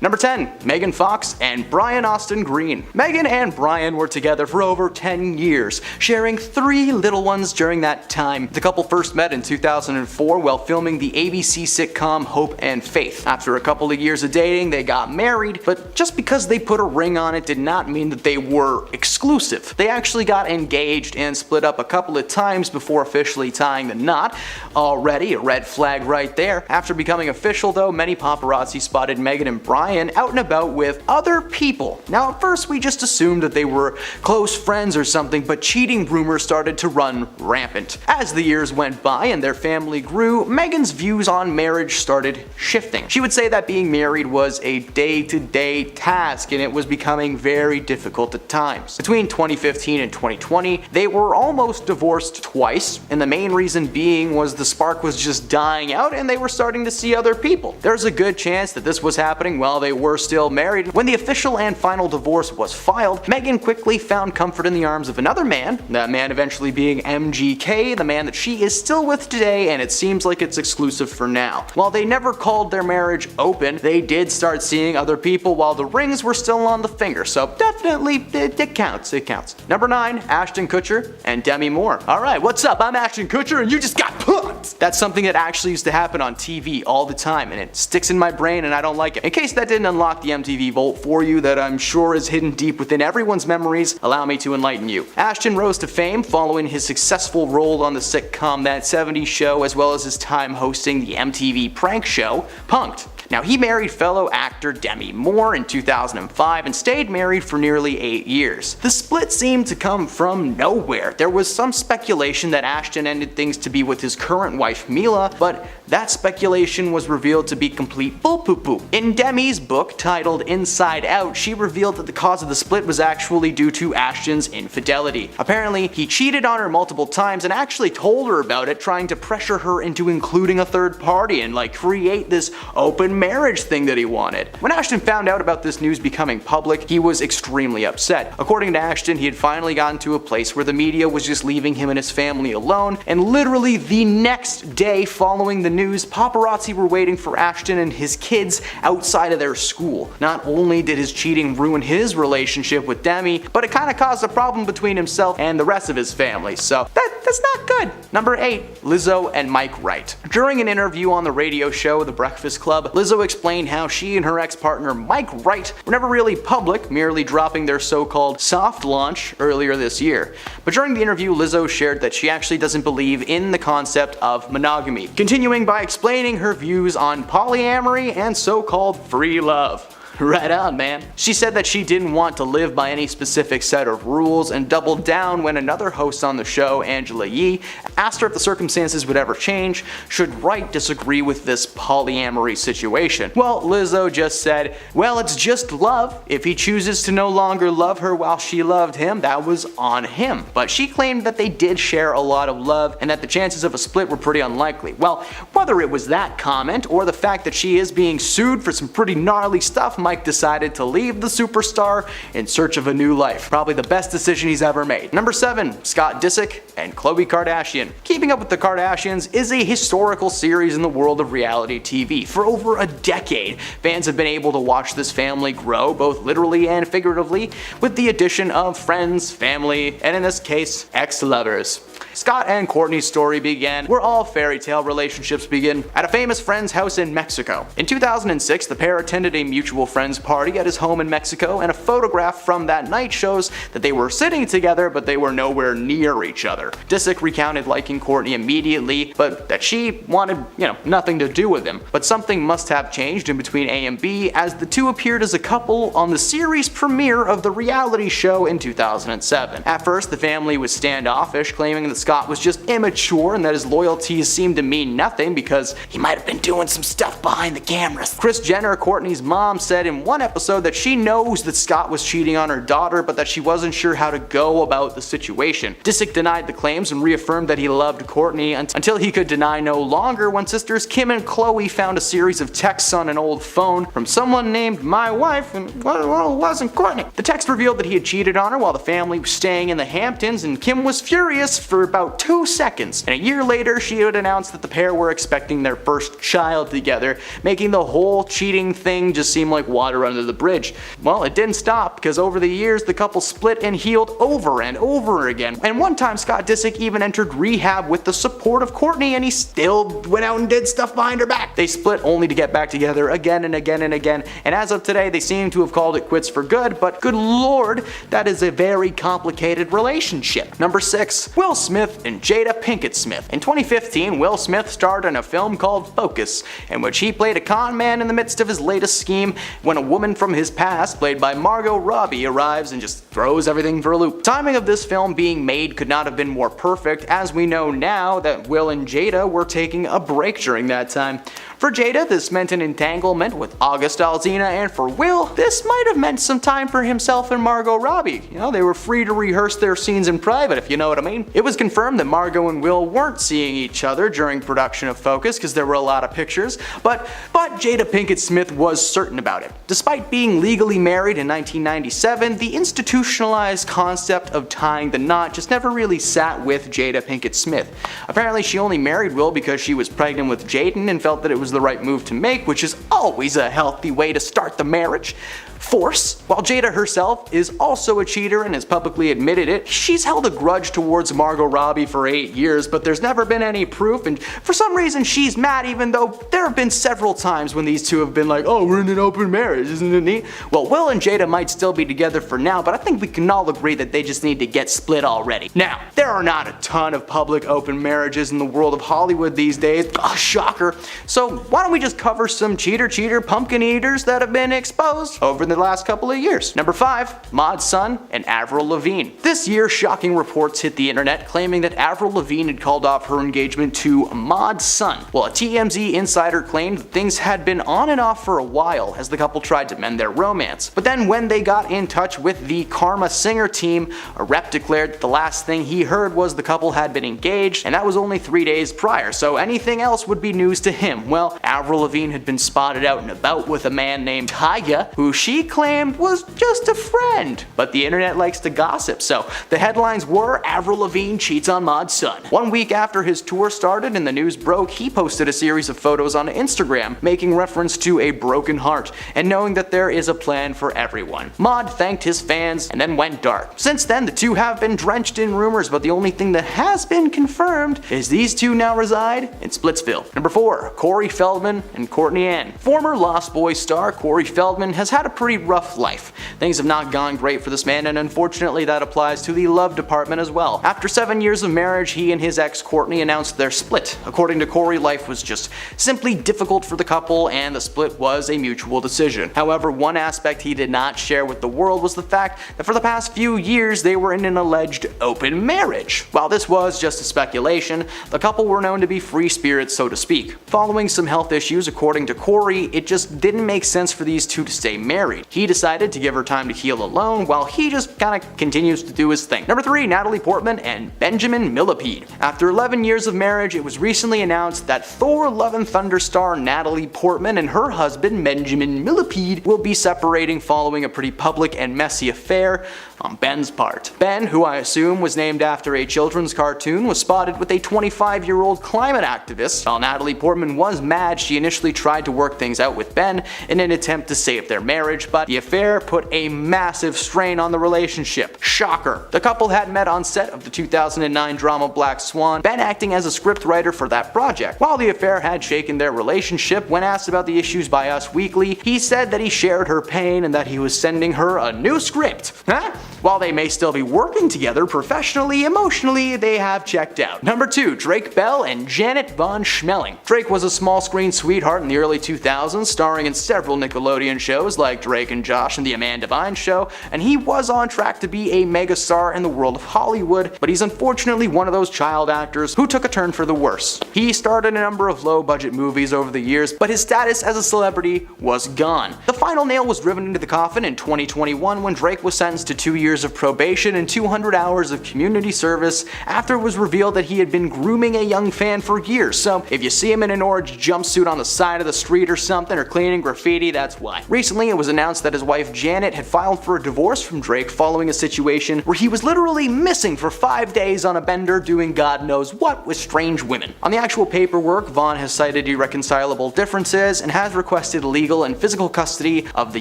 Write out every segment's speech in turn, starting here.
Number 10. Megan Fox and Brian Austin Green. Megan and Brian were together for over 10 years, sharing 3 little ones during that time. The couple first met in 2004 while filming the ABC sitcom Hope and Faith. After a couple of years of dating, they got married, but just because they put a ring on it did not mean that they were exclusive. They actually got engaged and split up a couple of times before officially tying the knot. Already a red flag right there. After becoming official though, many paparazzi spotted Megan and Brian out and about with other people. Now at first we just assumed that they were close friends or something, but cheating rumors started to run rampant. As the years went by and their family grew, Megan's views on marriage started shifting. She would say that being married was a day-to-day task and it was becoming very difficult at times. Between 2015 and 2020, they were almost divorced twice, and the main reason being was the spark was just dying out and they were starting to see other people. There's a good chance that this was happening while they were still married. When the official and final divorce was filed, Megan quickly found comfort in the arms of another man, that man eventually being MGK, the man that she is still with today, and it seems like it's exclusive for now. While they never called their marriage open, they did start seeing other people while the rings were still on the finger, so definitely it counts, it counts. Number 9, Ashton Kutcher and Demi Moore. Alright, what's up? I'm Ashton Kutcher and you just got punked! That's something that actually used to happen on TV all the time, and it sticks in my brain and I don't like it. In case that didn't unlock the MTV vault for you that I'm sure is hidden deep within everyone's memories, allow me to enlighten you. Ashton rose to fame following his successful role on the sitcom That 70s Show, as well as his time hosting the MTV prank show Punk'd. Now he married fellow actor Demi Moore in 2005 and stayed married for nearly 8 years. The split seemed to come from nowhere. There was some speculation that Ashton ended things to be with his current wife Mila, but that speculation was revealed to be complete bull-poo-poo. In Demi's book titled Inside Out, she revealed that the cause of the split was actually due to Ashton's infidelity. Apparently, he cheated on her multiple times and actually told her about it, trying to pressure her into including a third party and create this open marriage thing that he wanted. When Ashton found out about this news becoming public, he was extremely upset. According to Ashton, he had finally gotten to a place where the media was just leaving him and his family alone, and literally the next day following the news, paparazzi were waiting for Ashton and his kids outside of their school. Not only did his cheating ruin his relationship with Demi, but it kind of caused a problem between himself and the rest of his family, so that's not good. Number 8, Lizzo and Mike Wright. During an interview on the radio show The Breakfast Club, Lizzo explained how she and her ex-partner Mike Wright were never really public, merely dropping their so-called soft launch earlier this year. But during the interview, Lizzo shared that she actually doesn't believe in the concept of monogamy, continuing by explaining her views on polyamory and so-called free love. Right on, man. She said that she didn't want to live by any specific set of rules and doubled down when another host on the show, Angela Yee, asked her if the circumstances would ever change should Wright disagree with this polyamory situation. Well, Lizzo just said, well, it's just love. If he chooses to no longer love her while she loved him, that was on him. But she claimed that they did share a lot of love and that the chances of a split were pretty unlikely. Well, whether it was that comment or the fact that she is being sued for some pretty gnarly stuff, Mike decided to leave the superstar in search of a new life. Probably the best decision he's ever made. Number 7, Scott Disick and Khloe Kardashian. Keeping Up with the Kardashians is a historical series in the world of reality TV. For over a decade, fans have been able to watch this family grow, both literally and figuratively, with the addition of friends, family, and in this case, ex-lovers. Scott and Kourtney's story began where all fairy tale relationships begin, at a famous friend's house in Mexico. In 2006, the pair attended a mutual friend's party at his home in Mexico, and a photograph from that night shows that they were sitting together, but they were nowhere near each other. Disick recounted liking Kourtney immediately, but that she wanted, nothing to do with him. But something must have changed in between A and B, as the two appeared as a couple on the series premiere of the reality show in 2007. At first, the family was standoffish, claiming that Scott was just immature and that his loyalties seemed to mean nothing because he might have been doing some stuff behind the cameras. Kris Jenner, Kourtney's mom, said in one episode that she knows that Scott was cheating on her daughter, but that she wasn't sure how to go about the situation. Disick denied the claims and reaffirmed that he loved Kourtney until he could deny no longer when sisters Kim and Khloe found a series of texts on an old phone from someone named My Wife, and well, it wasn't Kourtney. The text revealed that he had cheated on her while the family was staying in the Hamptons, and Kim was furious for about 2 seconds, and a year later she would announce that the pair were expecting their first child together, making the whole cheating thing just seem like water under the bridge. Well, it didn't stop, because over the years the couple split and healed over and over again, and one time Scott Disick even entered rehab with the support of Courtney, and he still went out and did stuff behind her back. They split only to get back together again and again and again, and as of today they seem to have called it quits for good, but good lord, that is a very complicated relationship. Number 6. Will Smith and Jada Pinkett Smith. In 2015, Will Smith starred in a film called Focus, in which he played a con man in the midst of his latest scheme when a woman from his past, played by Margot Robbie, arrives and just throws everything for a loop. Timing of this film being made could not have been more perfect, as we know now that Will and Jada were taking a break during that time. For Jada, this meant an entanglement with August Alsina, and for Will, this might have meant some time for himself and Margot Robbie. You know, they were free to rehearse their scenes in private, if you know what I mean. It was confirmed that Margot and Will weren't seeing each other during production of Focus, because there were a lot of pictures, but Jada Pinkett Smith was certain about it. Despite being legally married in 1997, the institutionalized concept of tying the knot just never really sat with Jada Pinkett Smith. Apparently she only married Will because she was pregnant with Jaden and felt that it was the right move to make, which is always a healthy way to start the marriage. Force. While Jada herself is also a cheater and has publicly admitted it, she's held a grudge towards Margot Robbie for 8 years, but there's never been any proof, and for some reason she's mad, even though there have been several times when these two have been like, oh, we're in an open marriage, isn't it neat? Well, Will and Jada might still be together for now, but I think we can all agree that they just need to get split already. Now, there are not a ton of public open marriages in the world of Hollywood these days. Oh, shocker. So why don't we just cover some cheater pumpkin eaters that have been exposed over the last couple of years. Number 5. Maud's son and Avril Lavigne. This year, shocking reports hit the internet claiming that Avril Lavigne had called off her engagement to Maud's son. Well, a TMZ insider claimed that things had been on and off for a while as the couple tried to mend their romance. But then when they got in touch with the Karma Singer team, a rep declared that the last thing he heard was the couple had been engaged, and that was only 3 days prior, so anything else would be news to him. Well, Avril Lavigne had been spotted out and about with a man named Tyga, who she claimed was just a friend. But the internet likes to gossip, so the headlines were Avril Lavigne cheats on Maud's son. 1 week after his tour started and the news broke, he posted a series of photos on Instagram, making reference to a broken heart and knowing that there is a plan for everyone. Maud thanked his fans and then went dark. Since then, the two have been drenched in rumors, but the only thing that has been confirmed is these two now reside in Splitsville. Number 4. Corey Feldman and Courtney Anne. Former Lost Boys star Corey Feldman has had a pretty rough life. Things have not gone great for this man, and unfortunately that applies to the love department as well. After 7 years of marriage, he and his ex Courtney announced their split. According to Corey, life was just simply difficult for the couple and the split was a mutual decision. However, one aspect he did not share with the world was the fact that for the past few years they were in an alleged open marriage. While this was just a speculation, the couple were known to be free spirits, so to speak. Following some health issues, according to Corey, it just didn't make sense for these two to stay married. He decided to give her time to heal alone while he just kinda continues to do his thing. Number 3. Natalie Portman and Benjamin Millipede. After 11 years of marriage, it was recently announced that Thor Love and Thunder star Natalie Portman and her husband Benjamin Millipede will be separating following a pretty public and messy affair on Ben's part. Ben, who I assume was named after a children's cartoon, was spotted with a 25-year-old climate activist. While Natalie Portman was mad, she initially tried to work things out with Ben in an attempt to save their marriage, but the affair put a massive strain on the relationship. Shocker. The couple had met on set of the 2009 drama Black Swan, Ben acting as a scriptwriter for that project. While the affair had shaken their relationship, when asked about the issues by Us Weekly, he said that he shared her pain and that he was sending her a new script. Huh? While they may still be working together professionally, emotionally, they have checked out. Number 2. Drake Bell and Janet Von Schmeling. Drake was a small screen sweetheart in the early 2000s, starring in several Nickelodeon shows like Drake and Josh and The Amanda Vine Show, and he was on track to be a megastar in the world of Hollywood, but he's unfortunately one of those child actors who took a turn for the worse. He starred in a number of low-budget movies over the years, but his status as a celebrity was gone. The final nail was driven into the coffin in 2021 when Drake was sentenced to 2 years years of probation and 200 hours of community service after it was revealed that he had been grooming a young fan for years. So if you see him in an orange jumpsuit on the side of the street or something, or cleaning graffiti, that's why. Recently, it was announced that his wife Janet had filed for a divorce from Drake following a situation where he was literally missing for 5 days on a bender doing God knows what with strange women. On the actual paperwork, Vaughn has cited irreconcilable differences and has requested legal and physical custody of the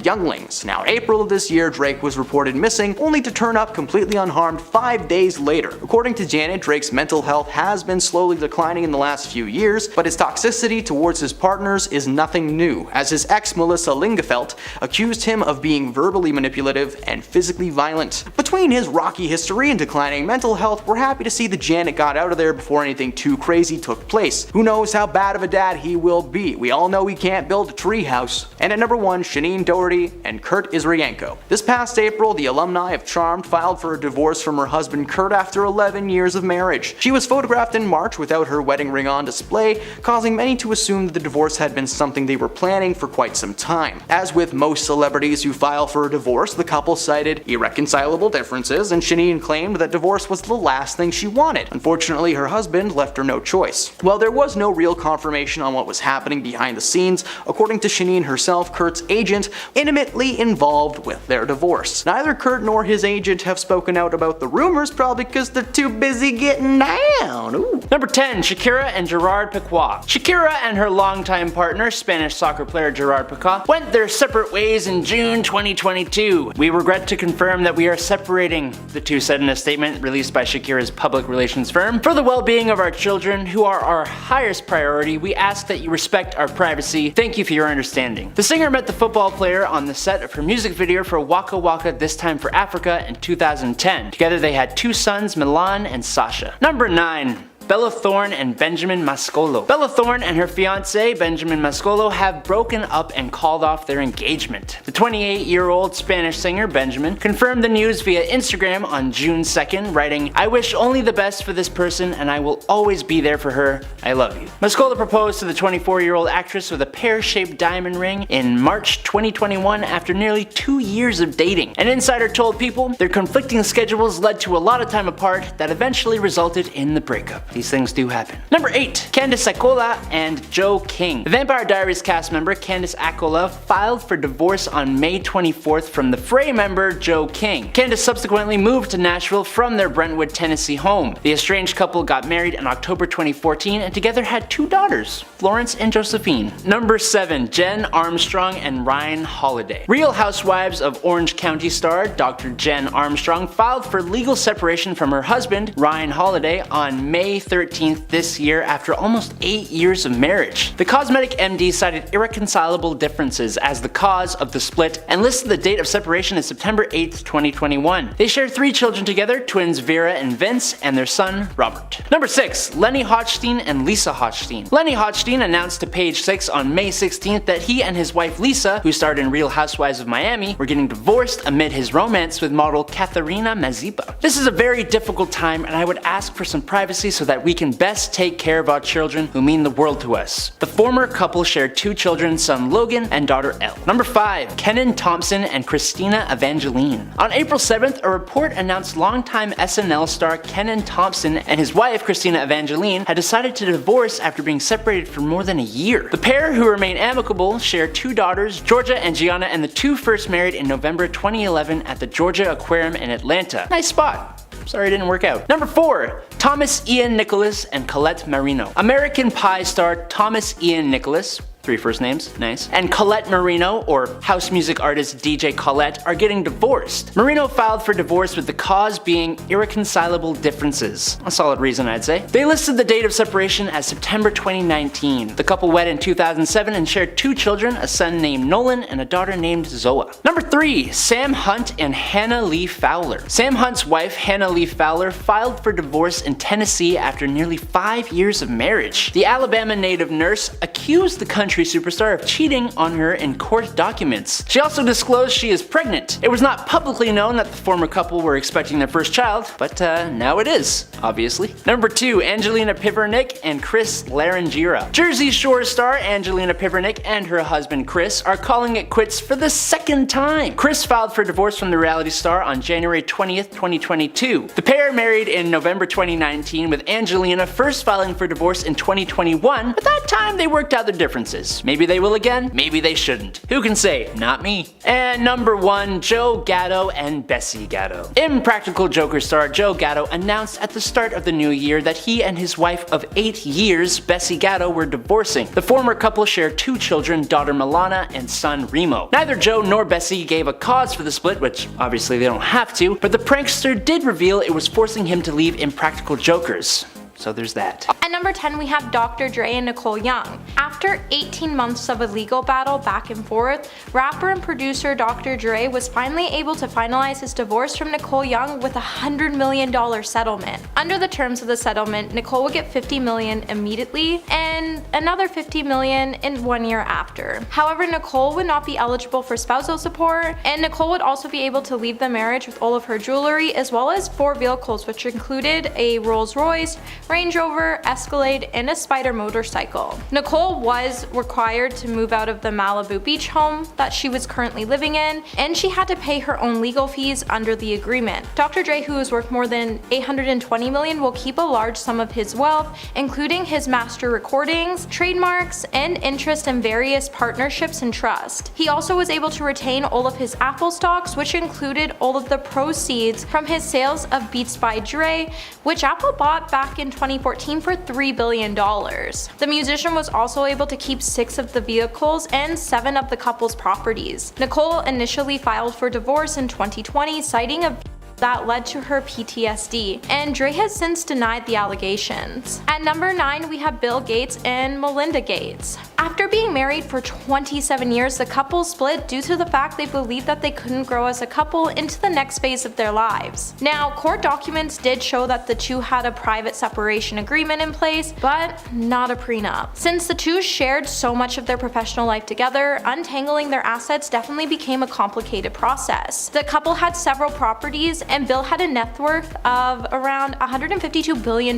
younglings. Now, in April of this year, Drake was reported missing, only to turn up completely unharmed 5 days later. According to Janet, Drake's mental health has been slowly declining in the last few years, but his toxicity towards his partners is nothing new, as his ex Melissa Lingefelt accused him of being verbally manipulative and physically violent. Between his rocky history and declining mental health, we're happy to see that Janet got out of there before anything too crazy took place. Who knows how bad of a dad he will be? We all know he can't build a treehouse. And at number 1, Shanine Doherty and Kurt Israyenko. This past April, the alumni of Charmed filed for a divorce from her husband Kurt after 11 years of marriage. She was photographed in March without her wedding ring on display, causing many to assume that the divorce had been something they were planning for quite some time. As with most celebrities who file for a divorce, the couple cited irreconcilable differences, and Shanine claimed that divorce was the last thing she wanted. Unfortunately, her husband left her no choice. While there was no real confirmation on what was happening behind the scenes, according to Shanine herself, Kurt's agent intimately involved with their divorce. Neither Kurt nor his agent have spoken out about the rumors, probably because they're too busy getting down. Ooh. Number 10, Shakira and Gerard Pique. Shakira and her longtime partner, Spanish soccer player Gerard Pique, went their separate ways in June 2022. We regret to confirm that we are separating, the two said in a statement released by Shakira's public relations firm. For the well-being of our children, who are our highest priority, we ask that you respect our privacy. Thank you for your understanding. The singer met the football player on the set of her music video for Waka Waka This Time for Africa in 2010. Together they had 2 sons, Milan and Sasha. Number 9. Bella Thorne and Benjamin Mascolo. Bella Thorne and her fiancé, Benjamin Mascolo, have broken up and called off their engagement. The 28-year-old Spanish singer, Benjamin, confirmed the news via Instagram on June 2nd, writing, "I wish only the best for this person and I will always be there for her. I love you." Mascolo proposed to the 24-year-old actress with a pear-shaped diamond ring in March 2021 after nearly 2 years of dating. An insider told People their conflicting schedules led to a lot of time apart that eventually resulted in the breakup. These things do happen. Number 8. Candace Accola and Joe King. The Vampire Diaries cast member Candace Accola filed for divorce on May 24th from the Fray member Joe King. Candace subsequently moved to Nashville from their Brentwood, Tennessee home. The estranged couple got married in October 2014 and together had 2 daughters, Florence and Josephine. Number 7. Jen Armstrong and Ryan Holiday. Real Housewives of Orange County star Dr. Jen Armstrong filed for legal separation from her husband, Ryan Holiday, on May 13th this year after almost 8 years of marriage. The cosmetic MD cited irreconcilable differences as the cause of the split and listed the date of separation as September 8th, 2021. They share 3 children together, twins Vera and Vince, and their son Robert. Number 6. Lenny Hochstein and Lisa Hochstein. Lenny Hochstein announced to Page 6 on May 16th that he and his wife Lisa, who starred in Real Housewives of Miami, were getting divorced amid his romance with model Katharina Mazepa. This is a very difficult time and I would ask for some privacy so that we can best take care of our children who mean the world to us. The former couple shared 2 children, son Logan and daughter Elle. Number 5. Kenan Thompson and Christina Evangeline. On April 7th, a report announced longtime SNL star Kenan Thompson and his wife Christina Evangeline had decided to divorce after being separated for more than a year. The pair, who remain amicable, share 2 daughters, Georgia and Gianna, and the 2 first married in November 2011 at the Georgia Aquarium in Atlanta. Nice spot. Sorry it didn't work out. Number 4. Thomas Ian Nicholas and Colette Marino. American Pie star Thomas Ian Nicholas, 3 first names, nice, and Colette Marino, or house music artist DJ Colette, are getting divorced. Marino filed for divorce with the cause being irreconcilable differences. A solid reason, I'd say. They listed the date of separation as September 2019. The couple wed in 2007 and shared 2 children, a son named Nolan and a daughter named Zoa. Number 3. Sam Hunt and Hannah Lee Fowler. Sam Hunt's wife, Hannah Lee Fowler, filed for divorce in Tennessee after nearly 5 years of marriage. The Alabama native nurse accused the country country superstar of cheating on her in court documents. She also disclosed she is pregnant. It was not publicly known that the former couple were expecting their first child, but now it is, obviously. Number 2, Angelina Pivernick and Chris Larangira. Jersey Shore star Angelina Pivernick and her husband Chris are calling it quits for the second time. Chris filed for divorce from the reality star on January 20th, 2022. The pair married in November 2019, with Angelina first filing for divorce in 2021. At that time, they worked out their differences. Maybe they will again, maybe they shouldn't. Who can say? Not me. And number 1, Joe Gatto and Bessiegado. Impractical Joker star Joe Gatto announced at the start of the new year that he and his wife of 8 years, Bessiegado, were divorcing. The former couple share 2 children, daughter Milana and son Remo. Neither Joe nor Bessie gave a cause for the split, which obviously they don't have to, but the prankster did reveal it was forcing him to leave Impractical Jokers. So there's that. At number 10, we have Dr. Dre and Nicole Young. After 18 months of a legal battle back and forth, rapper and producer Dr. Dre was finally able to finalize his divorce from Nicole Young with a $100 million settlement. Under the terms of the settlement, Nicole would get $50 million immediately and another $50 million in 1 year after. However, Nicole would not be eligible for spousal support, and Nicole would also be able to leave the marriage with all of her jewelry as well as 4 vehicles, which included a Rolls Royce, Range Rover, Escalade, and a Spider motorcycle. Nicole was required to move out of the Malibu beach home that she was currently living in, and she had to pay her own legal fees under the agreement. Dr. Dre, who is worth more than $820 million, will keep a large sum of his wealth, including his master recordings, trademarks, and interest in various partnerships and trust. He also was able to retain all of his Apple stocks, which included all of the proceeds from his sales of Beats by Dre, which Apple bought back in 2014 for $3 billion. The musician was also able to keep 6 of the vehicles and 7 of the couple's properties. Nicole initially filed for divorce in 2020, citing a that led to her PTSD, and Dre has since denied the allegations. At number 9, we have Bill Gates and Melinda Gates. After being married for 27 years, the couple split due to the fact they believed that they couldn't grow as a couple into the next phase of their lives. Now, court documents did show that the two had a private separation agreement in place, but not a prenup. Since the two shared so much of their professional life together, untangling their assets definitely became a complicated process. The couple had several properties, and Bill had a net worth of around $152 billion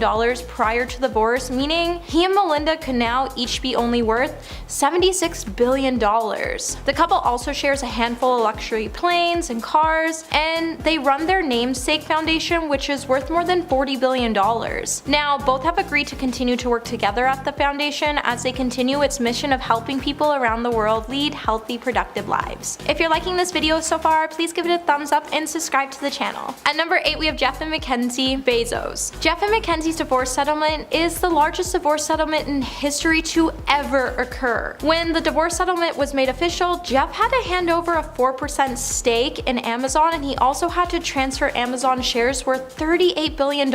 prior to the divorce, meaning he and Melinda could now each be only worth $76 billion. The couple also shares a handful of luxury planes and cars, and they run their namesake foundation, which is worth more than $40 billion. Now, both have agreed to continue to work together at the foundation as they continue its mission of helping people around the world lead healthy, productive lives. If you're liking this video so far, please give it a thumbs up and subscribe to the channel. At number 8, we have Jeff and Mackenzie Bezos. Jeff and Mackenzie's divorce settlement is the largest divorce settlement in history to ever occur. When the divorce settlement was made official, Jeff had to hand over a 4% stake in Amazon, and he also had to transfer Amazon shares worth $38 billion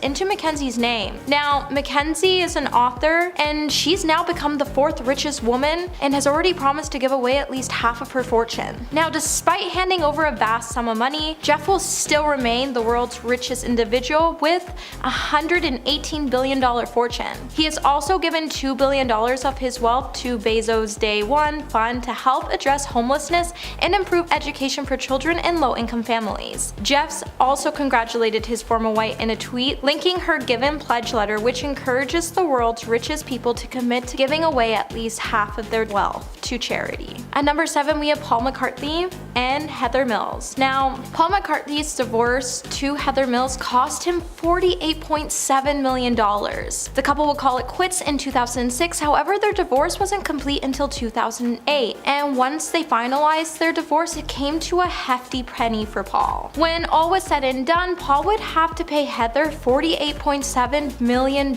into Mackenzie's name. Now, Mackenzie is an author, and she's now become the 4th richest woman and has already promised to give away at least half of her fortune. Now, despite handing over a vast sum of money, Jeff will still remain the world's richest individual with a $118 billion fortune. He has also given $2 billion of his wealth to Bezos' Day One fund to help address homelessness and improve education for children in low-income families. Jeffs also congratulated his former wife in a tweet, linking her given pledge letter, which encourages the world's richest people to commit to giving away at least half of their wealth to charity. At number 7, we have Paul McCartney and Heather Mills. Now, Paul McCartney's divorce to Heather Mills cost him $48.7 million. The couple would call it quits in 2006, however their divorce wasn't complete until 2008, and once they finalized their divorce, it came to a hefty penny for Paul. When all was said and done, Paul would have to pay Heather $48.7 million,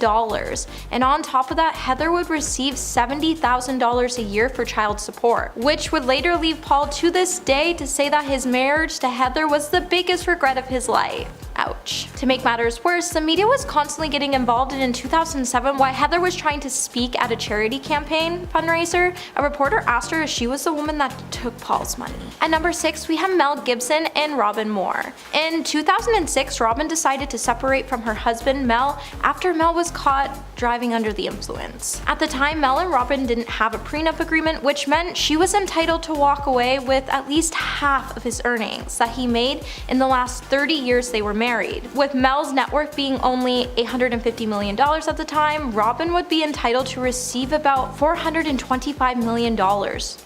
and on top of that, Heather would receive $70,000 a year for child support, which would later leave Paul to this day to say that his marriage to Heather was the biggest regret of his life. Ouch. To make matters worse, the media was constantly getting involved, and in 2007, while Heather was trying to speak at a charity campaign fundraiser, a reporter asked her if she was the woman that took Paul's money. At number 6, we have Mel Gibson and Robin Moore. In 2006, Robin decided to separate from her husband Mel after Mel was caught driving under the influence. At the time, Mel and Robin didn't have a prenup agreement, which meant she was entitled to walk away with at least half of his earnings that he made in the last 30 years they were married. With Mel's net worth being only $850 million at the time, Robin would be entitled to receive about $425 million.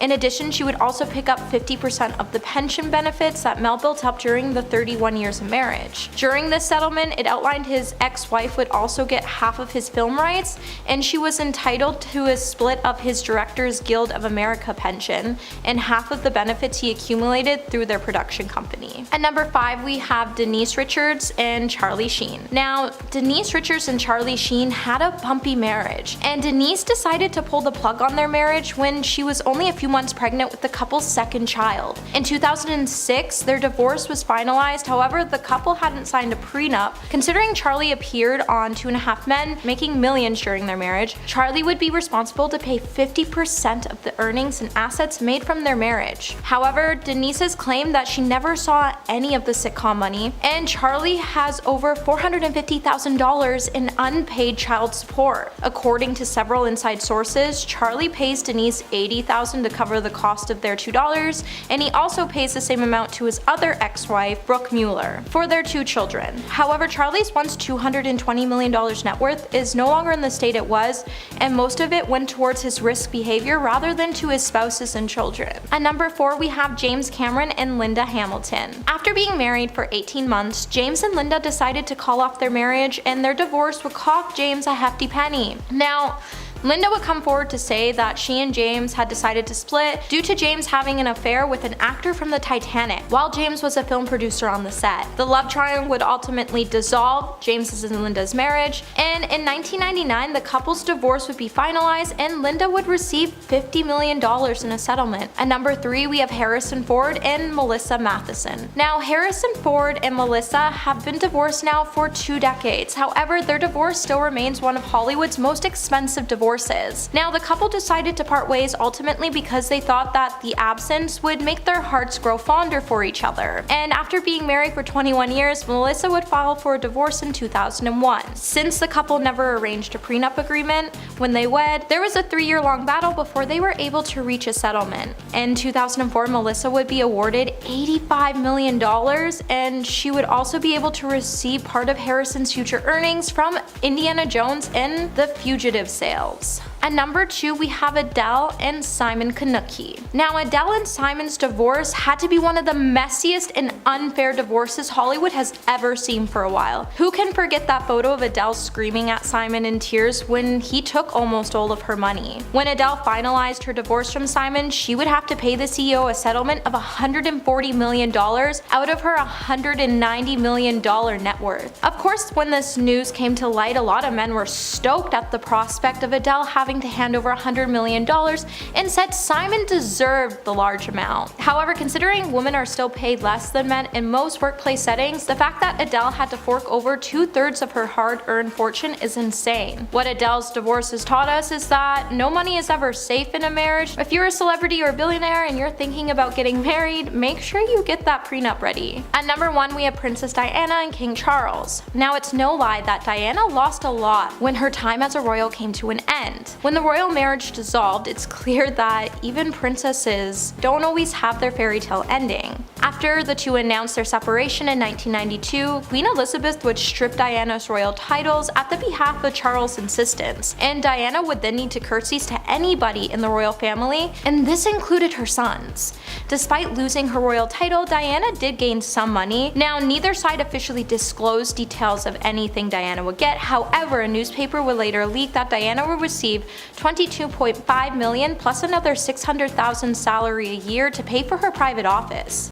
In addition, she would also pick up 50% of the pension benefits that Mel built up during the 31 years of marriage. During this settlement, it outlined his ex-wife would also get half of his film rights, and she was entitled to a split of his Directors Guild of America pension and half of the benefits he accumulated through their production company. At number 5, we have Denise Richards and Charlie Sheen. Now, Denise Richards and Charlie Sheen had a bumpy marriage, and Denise decided to pull the plug on their marriage when she was only a few months pregnant with the couple's second child. In 2006, their divorce was finalized. However, the couple hadn't signed a prenup. Considering Charlie appeared on 2.5 Men, making millions during their marriage, Charlie would be responsible to pay 50% of the earnings and assets made from their marriage. However, Denise has claimed that she never saw any of the sitcom money, and Charlie has over $450,000 in unpaid child support. According to several inside sources, Charlie pays Denise $80,000 to cover the cost of their two daughters, and he also pays the same amount to his other ex-wife, Brooke Mueller, for their 2 children. However, Charlie's once $220 million net worth is no longer in the state it was, and most of it went towards his risk behavior rather than to his spouses and children. At number 4, we have James Cameron and Linda Hamilton. After being married for 18 months, James and Linda decided to call off their marriage, and their divorce would cost James a hefty penny. Now, Linda would come forward to say that she and James had decided to split due to James having an affair with an actor from the Titanic, while James was a film producer on the set. The love triangle would ultimately dissolve James's and Linda's marriage, and in 1999 the couple's divorce would be finalized and Linda would receive $50 million in a settlement. At number 3, we have Harrison Ford and Melissa Matheson. Now, Harrison Ford and Melissa have been divorced now for 2 decades. However, their divorce still remains one of Hollywood's most expensive divorces. Now, the couple decided to part ways ultimately because they thought that the absence would make their hearts grow fonder for each other. And after being married for 21 years, Melissa would file for a divorce in 2001. Since the couple never arranged a prenup agreement when they wed, there was a 3-year-long battle before they were able to reach a settlement. In 2004, Melissa would be awarded $85 million, and she would also be able to receive part of Harrison's future earnings from Indiana Jones and The Fugitive sales. At number 2, we have Adele and Simon Kanucki. Now, Adele and Simon's divorce had to be one of the messiest and unfair divorces Hollywood has ever seen for a while. Who can forget that photo of Adele screaming at Simon in tears when he took almost all of her money? When Adele finalized her divorce from Simon, she would have to pay the CEO a settlement of $140 million out of her $190 million net worth. Of course, when this news came to light, a lot of men were stoked at the prospect of Adele having to hand over $100 million and said Simon deserved the large amount. However, considering women are still paid less than men in most workplace settings, the fact that Adele had to fork over 2/3 of her hard-earned fortune is insane. What Adele's divorce has taught us is that no money is ever safe in a marriage. If you're a celebrity or a billionaire and you're thinking about getting married, make sure you get that prenup ready. At number 1, we have Princess Diana and King Charles. Now, it's no lie that Diana lost a lot when her time as a royal came to an end. When the royal marriage dissolved, it's clear that even princesses don't always have their fairy tale ending. After the two announced their separation in 1992, Queen Elizabeth would strip Diana's royal titles at the behalf of Charles' insistence, and Diana would then need to curtsy to anybody in the royal family, and this included her sons. Despite losing her royal title, Diana did gain some money. Now, neither side officially disclosed details of anything Diana would get. However, a newspaper would later leak that Diana would receive $22.5 million plus another $600,000 salary a year to pay for her private office.